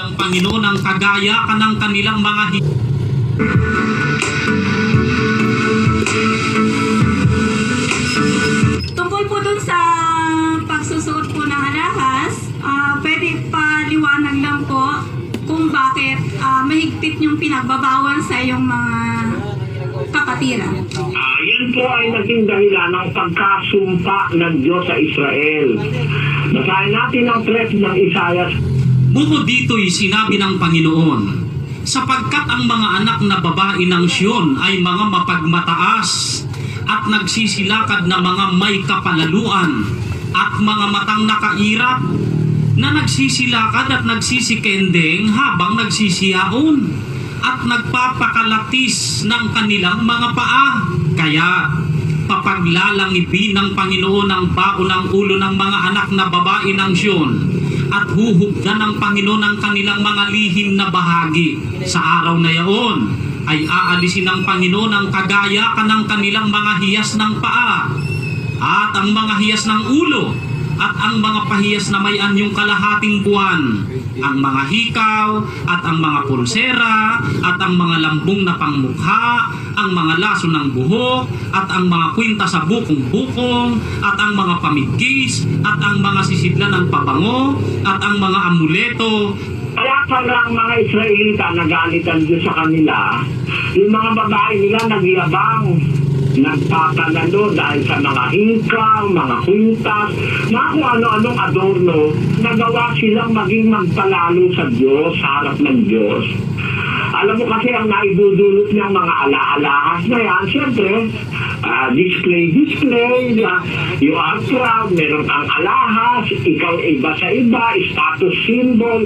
ng Panginoon ang kagaya ka ng kanilang mga Tungkol po dun sa pagsusuot po ng alahas, pwede paliwanag lang po kung bakit mahigpit yung pinagbabawal sa iyong mga kapatiran. Yan po ay naging dahilan ng pagkasumpa ng Diyos sa Israel. Basahin natin ang threat ng Isaiah. Bukod dito'y sinabi ng Panginoon, sapagkat ang mga anak na babae ng Siyon ay mga mapagmataas at nagsisilakad na mga may kapalaluan at mga matang nakairap na nagsisilakad at nagsisikendeng habang nagsisiyaon at nagpapakalatis ng kanilang mga paa. Kaya papaglalangibin ng Panginoon ang bao ng ulo ng mga anak na babae ng Siyon at huhugdan ng Panginoon ang kanilang mga lihim na bahagi. Sa araw na yaon ay aalisin ng Panginoon ang kagaya ka ng kanilang mga hiyas ng paa at ang mga hiyas ng ulo at ang mga pahiyas na may anyong kalahating buwan, ang mga hikaw at ang mga pulsera at ang mga lambong na pangmukha, ang mga laso ng buhok at ang mga kwinta sa bukong-bukong at ang mga pamigkis at ang mga sisidlan ng pabango at ang mga amuleto. Kaya pala ang mga Israelita nagalit ang Diyos sa kanila, yung mga babae nila nagyabang, nagpapanalo dahil sa mga hikaw, mga kwintas, mga kung ano-anong adorno, nagawa silang maging magpalalo sa Diyos, sa harap ng Diyos. Alam mo kasi ang naidudulot ng mga ala-alahas na yan, siyempre, display, you are proud, meron kang alahas, ikaw iba sa iba, status symbol.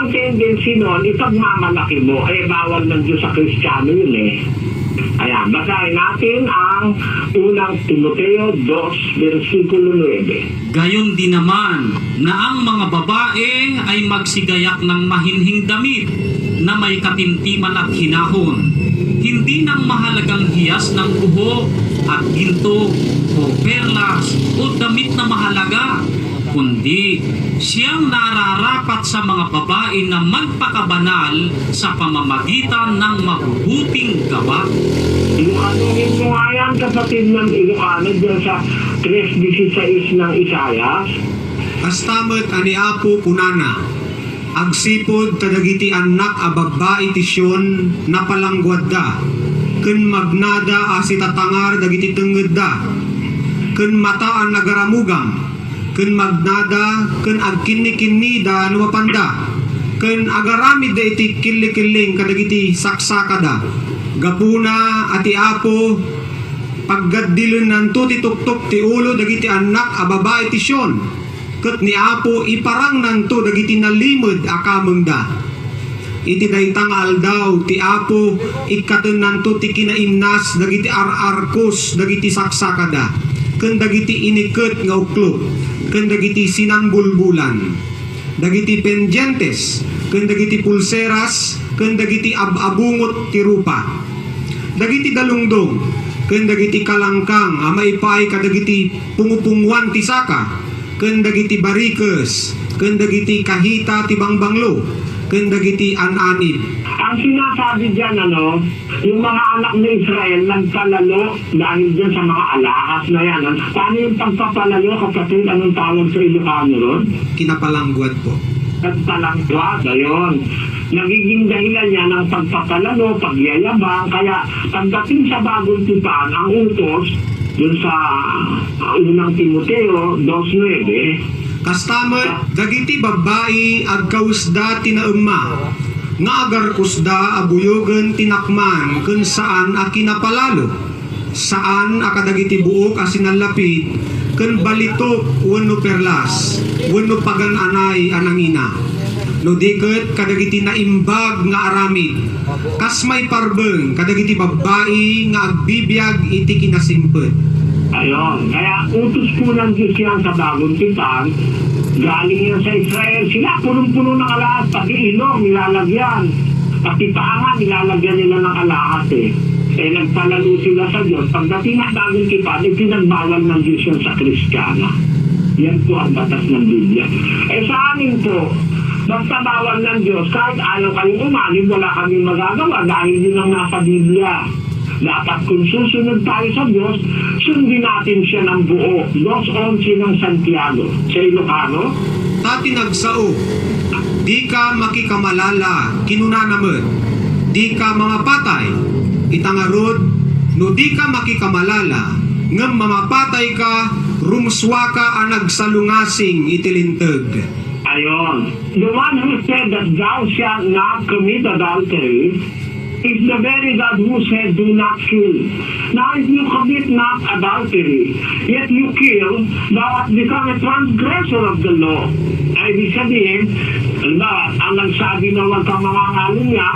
Ang tendency nun, ipagmamalaki mo, bawal ng Diyos sa Kristiyano yun Ayan, basahin natin ang unang Timoteo 2, versikulo 9. Gayon din naman na ang mga babae ay magsigayak ng mahinhing damit na may katimtiman at hinahon, hindi ng mahalagang hiyas ng buhok at ginto o perlas o damit na mahalaga, kundi siyang nararapat sa mga babae na magpakabanal sa pamamagitan ng mabubuting gawa. Ilukanungin mo nga yan, kapatid ng Ilocano, dyan sa 3:16 ng Isaiah. Kastamet ani Apo kunana, agsipod kadagiti anak a babae ti Siyon na palangguad da, ken magnada asitatangar dagiti tengged da, ken mataan nagaramugam, ken magnada ken agkinni-kinni da nuapanda, ken agaramid da iti killi-killing kadagiti saksakada, gapuna ati Apo paggaddilen nanto ti tuktok ti ulo dagiti anak a babae ti Siyon, ket ni Apo iparang nanto dagiti nalimod a kamengda. Iti daytang aldaw ti Apo ikaten nanto ti kinaimnas dagiti ararkos dagiti saksakada, ken dagiti iniket nga uklo, ken dagiti sinanbulbulan, dagiti pendientes, ken dagiti pulseras, ken dagiti ababungot ti rupa, dagiti dalungdong, ken dagiti kalangkang a maipay kadagiti pungupungwan ti saka, ken dagiti barikes, ken dagiti kahita ti bangbanglo, ken dagiti ananib. Ang sinasabi dyan, yung mga anak ni Israel nagpalalo dahil dyan sa mga alahas na yan. Paano yung pagpapalalo, kapatid? Anong tawag sa Ilocano ron? Kinapalangguad po. Nagpalangguad, ayun. Nagiging dahilan niya ng pagpapalalo, pagyayabang. Kaya pagdating sa bagong tipan, ang utos dun sa unang Timoteo 2:9, Kastamet dagiti babae agkausda tinaemma, nga agarkusda abuyogen tinakman ken saan a kinapalalo, saan a kadagiti buok a sinalapid ken balitok wenno perlas wenno pagan-anay anangina, no diket kadagiti naimbag nga aramid, kas may parbeng kadagiti babae nga agbibiyag iti kinasimpet. ayun. Kaya utos po ng Diyos yan sa bagong tipan. Galing yan sa Israel. Sila punong-puno ng alahas. Pati ilong nilalagyan. Pati paangan nilalagyan nila ng alahas nagpalalo sila sa Diyos. Pagdating ng bagong tipan, pinagbawal ng Diyos yan sa Kristiyana. Yan po ang batas ng Biblia. Sa amin po, Basta bawal ng Diyos, kahit ayaw kayong umanin, wala kaming magagawa dahil yun ang nasa Biblia. Dapat kung susunod tayo sa Diyos, sundin natin siya ng buo. 2:11 ng Santiago. Sa Ilocano, Tati nagsao, di ka makikamalala, kinunanaman, di ka mga patay, itangarod, no di ka makikamalala, ngam mamapatay ka, rumswa ka ang nagsalungasing itilintag. ayon. The one who said that thou shalt not commit adultery is the very God who said, do not kill. Now, if you commit not adultery, yet you kill, thou hast become a transgressor of the law. Ay, ibig sabihin, ang nagsabi na huwag kang mangangalunya,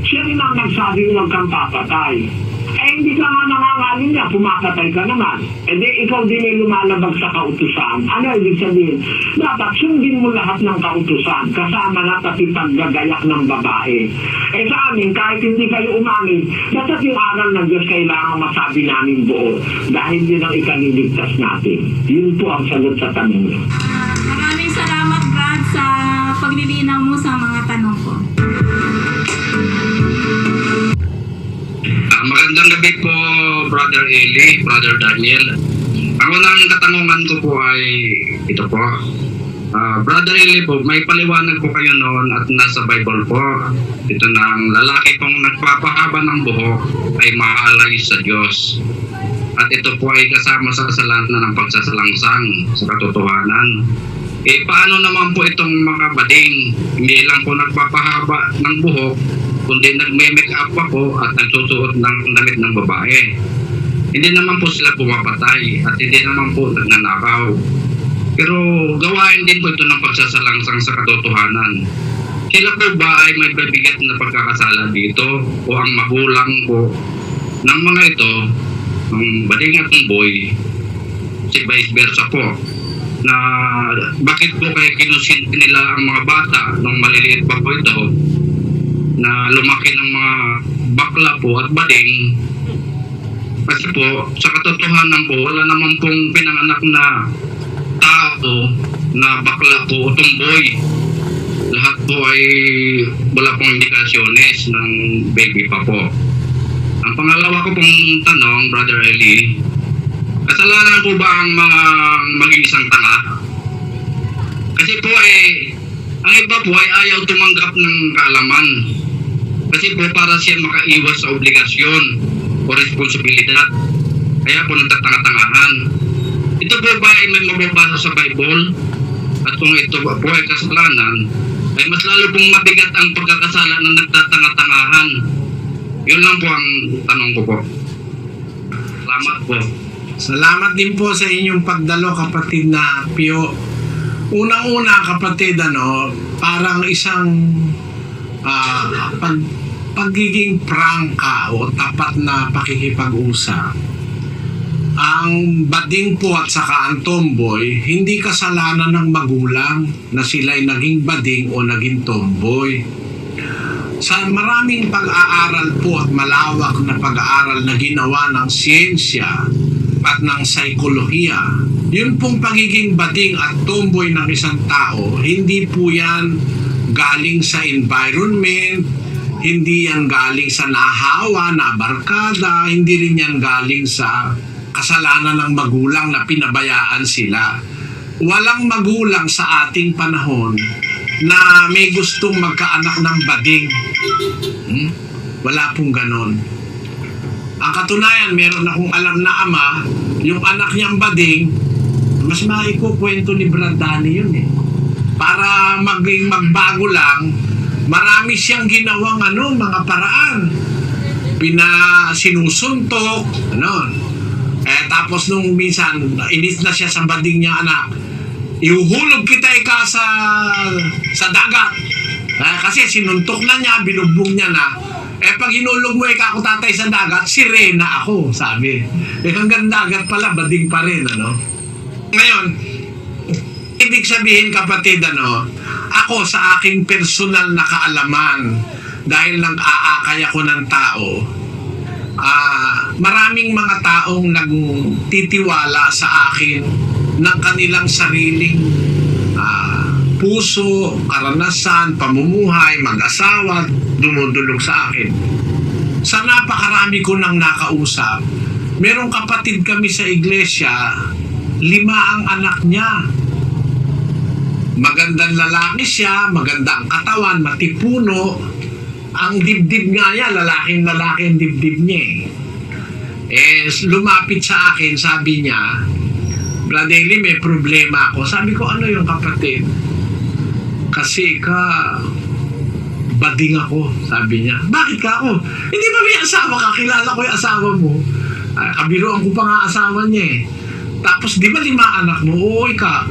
siya rin ang nagsabi huwag kang papatay. Eh, hindi ka nga nangangalunya, pumapatay ka naman. Eh, di, ikaw din ay lumalabag sa kautusan. Ano ibig sabihin? Dapat sundin mo lahat ng kautusan, kasama na pati paggagayak ng babae. Eh sa amin, kahit hindi kayo umamin, dapat yung aral ng Diyos kailangan masabi namin buo dahil yun ang ikaliligtas natin. Yun po ang sagot sa tanong niyo. Maraming salamat, Brad, sa paglilinaw mo sa mga tanong ko. Magandang gabi po, Brother Eli, Brother Daniel. Ang unang katanungan ko po ay ito po. Brother Eli po, may paliwanag po kayo noon at nasa Bible po. Ito na ang lalaki pong nagpapahaba ng buhok ay maalay sa Diyos. At ito po ay kasama sa kasalanan ng pagsasalangsang sa katotohanan. Paano naman po itong mga bading? Hindi lang po nagpapahaba ng buhok, kundi nagme-make up pa po at nagsusuot ng damit ng babae. Hindi naman po sila pumapatay at hindi naman po nagnanakaw. Pero gawain din po ito ng pagsasalangsang sa katotohanan. Sila po ba ay may bibigat na pagkakasala dito o ang magulang po ng mga ito, ng bading at ng boy, si vice versa po, na bakit po kaya kinusinti nila ang mga bata nung maliliit pa po ito na lumaki ng mga bakla po at bading. Kasi po, sa katotohanan po, wala naman pong pinanganak na tao na bakla po o tumboy. Lahat po ay wala pong indikasyones ng baby pa po. Ang pangalawa ko pong tanong, Brother Eli, kasalanan po ba ang mga maging isang tanga? Kasi po ang iba po ay ayaw tumanggap ng kaalaman. Kasi po para siya makaiwas sa obligasyon o responsibilidad. Kaya po nagtatanga-tangahan. Ito po ba ay may mababasa sa Bible? At kung ito po ay kasalanan, ay mas lalo pong mabigat ang pagkakasala ng nagtatanga-tangahan. Yun lang po ang tanong ko po. Salamat po. Salamat din po sa inyong pagdalo, kapatid na Pio. Unang-una, kapatid, parang isang pagiging prangka o tapat na pakikipag-usap. Ang bading po at saka ang tomboy, hindi kasalanan ng magulang na sila'y naging bading o naging tomboy. Sa maraming pag-aaral po at malawak na pag-aaral na ginawa ng siyensya at ng saikolohiya, yun pong pagiging bading at tomboy ng isang tao, hindi po yan galing sa environment, hindi yan galing sa nahawa, na barkada, hindi rin yan galing sa kasalanan ng magulang na pinabayaan sila. Walang magulang sa ating panahon na may gustong magkaanak ng bading. Wala pong ganon. Ang katunayan, meron akong alam na ama, yung anak niyang bading, mas maikukwento ni Brad Danny yun Para magbago lang, marami siyang ginawang mga paraan. Sinusuntok, tapos nung minsan, inis na siya sa bading niya anak, ihuhulog kita sa dagat. Kasi sinuntok na niya, binugbong niya na. Pag hinulog mo ako tatay sa dagat, sirena ako, sabi. Hanggang dagat pala, bading pa rin, Ngayon, ibig sabihin, kapatid, ako sa aking personal na kaalaman, dahil nag-aakay ako ng tao, maraming mga taong nagtitiwala sa akin ng kanilang sariling puso, karanasan, pamumuhay, mag-asawa, dumudulog sa akin. Sa napakarami ko nang nakausap, merong kapatid kami sa iglesia, 5 ang anak niya. Magandang lalaki siya, magandang katawan, matipuno. Ang dibdib nga niya, lalaking-lalaki ang dibdib niya lumapit sa akin, sabi niya, Brother Eli, may problema ako. Sabi ko, ano yung kapatid? Kasi bading ako, sabi niya. Bakit ka ako? Hindi ba may asawa ka? Kilala ko yung asawa mo. Kabiruan ko pa nga asawa niya Tapos, di ba 5 anak mo? Oo, ka.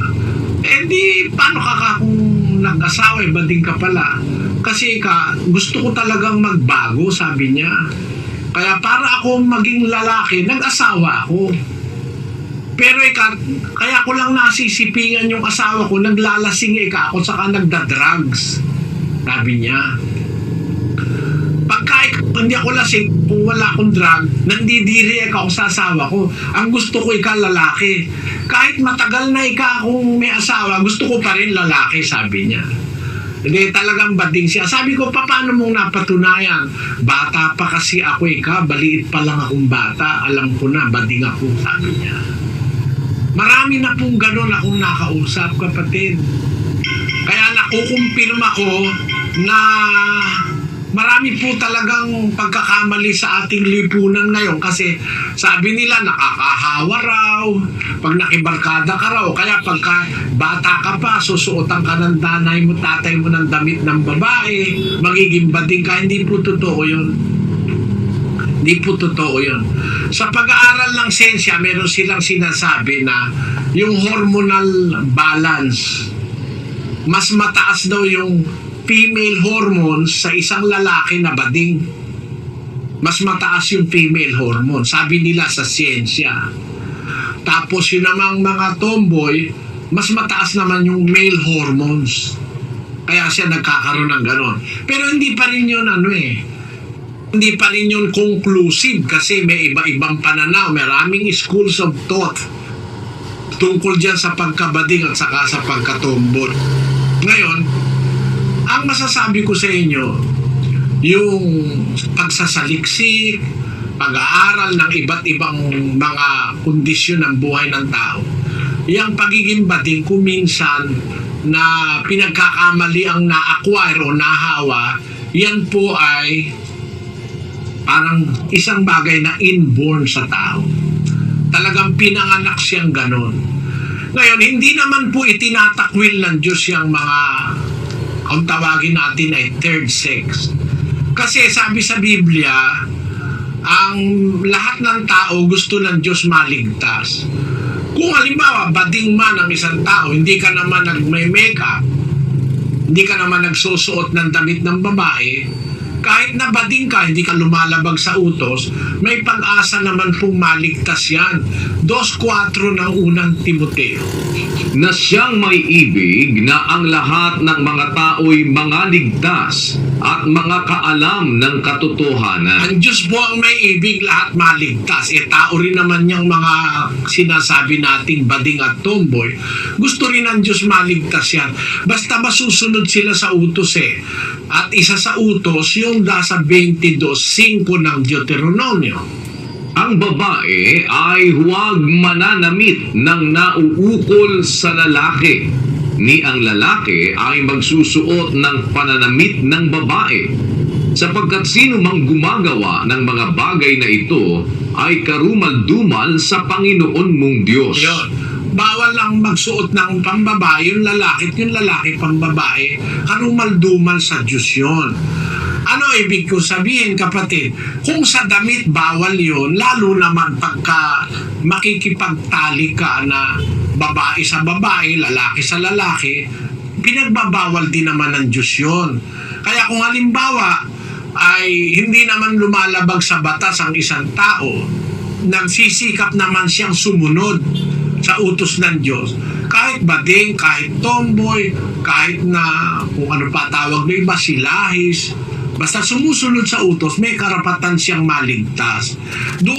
Di, paano ka kung nag-asawa, bading ka pala? Kasi gusto ko talagang magbago, sabi niya. Kaya para ako maging lalaki, nag-asawa ako. Pero kaya ko lang nasisipingan yung asawa ko, naglalasing ako, saka nagda-drugs. Sabi niya. Pagka hindi ako lasing, kung wala akong drug, nandidiri ako sa asawa ko. Ang gusto ko lalaki. Kahit matagal na akong may asawa, gusto ko pa rin lalaki, sabi niya. Hindi, talagang bading siya. Sabi ko, paano mong napatunayan? Bata pa kasi ako baliit pa lang akong bata. Alam ko na, bading ako, sabi niya. Marami na pong ganun akong nakausap, kapatid. Kaya nakukumpirma ko na marami po talagang pagkakamali sa ating lipunan ngayon kasi sabi nila nakakahawa raw, pag nakibarkada ka raw, kaya pagka bata ka pa, susuotan ka ng nanay mo, tatay mo ng damit ng babae, magiging bading ka. Hindi po totoo yun. Hindi po totoo yun. Sa pag-aaral ng siyensya, meron silang sinasabi na yung hormonal balance, mas mataas daw yung female hormones sa isang lalaki na bading. Mas mataas yung female hormone, sabi nila sa siyensya. Tapos yun namang mga tomboy, mas mataas naman yung male hormones. Kaya siya nagkakaroon ng ganon. Pero hindi pa rin yun hindi pa rin yun conclusive kasi may iba-ibang pananaw. Maraming schools of thought tungkol dyan sa pagkabading at saka sa pagkatomboy. Ngayon, ang masasabi ko sa inyo, yung pagsasaliksik, pag-aaral ng iba't ibang mga kondisyon ng buhay ng tao, yung pagiging bading kung minsan na pinagkakamali ang na-acquire o nahawa, yan po ay parang isang bagay na inborn sa tao. Talagang pinanganak siyang ganon. Ngayon, hindi naman po itinatakwil ng Diyos yung mga, kung tawagin natin ay third sex. Kasi sabi sa Biblia, ang lahat ng tao gusto ng Diyos maligtas. Kung halimbawa, bading man ang isang tao, hindi ka naman nag-makeup, hindi ka naman nagsusuot ng damit ng babae, kahit na bading ka, hindi ka lumalabag sa utos, may pag-asa naman pong maligtas yan. 2:4 ng unang Timoteo. Na siyang may ibig na ang lahat ng mga tao'y mga ligtas at mga kaalam ng katotohanan. Ang Diyos po ang may ibig, lahat maligtas. Tao rin naman yung mga sinasabi nating bading at tomboy. Gusto rin ng Diyos maligtas yan. Basta masusunod sila sa utos At isa sa utos, yung nasa 22:5 ng Deuteronomio. Ang babae ay huwag mananamit ng nauukol sa lalaki, ni ang lalaki ay magsusuot ng pananamit ng babae. Sapagkat sino mang gumagawa ng mga bagay na ito ay karumal-dumal sa Panginoon mong Diyos. Yun. Bawal lang magsuot ng pambabae yung lalaki pambabae, karumal-dumal sa Diyos yun. Ano ibig ko sabihin, kapatid? Kung sa damit bawal yun, lalo naman pagka makikipagtali ka na babae sa babae, lalaki sa lalaki, pinagbabawal din naman ng Diyos yun. Kaya kung halimbawa ay hindi naman lumalabag sa batas ang isang tao, nagsisikap naman siyang sumunod sa utos ng Diyos, kahit bading, kahit tomboy, kahit na kung ano pa tawag na iba, silahis, basta sumusunod sa utos, may karapatan siyang maligtas. Doon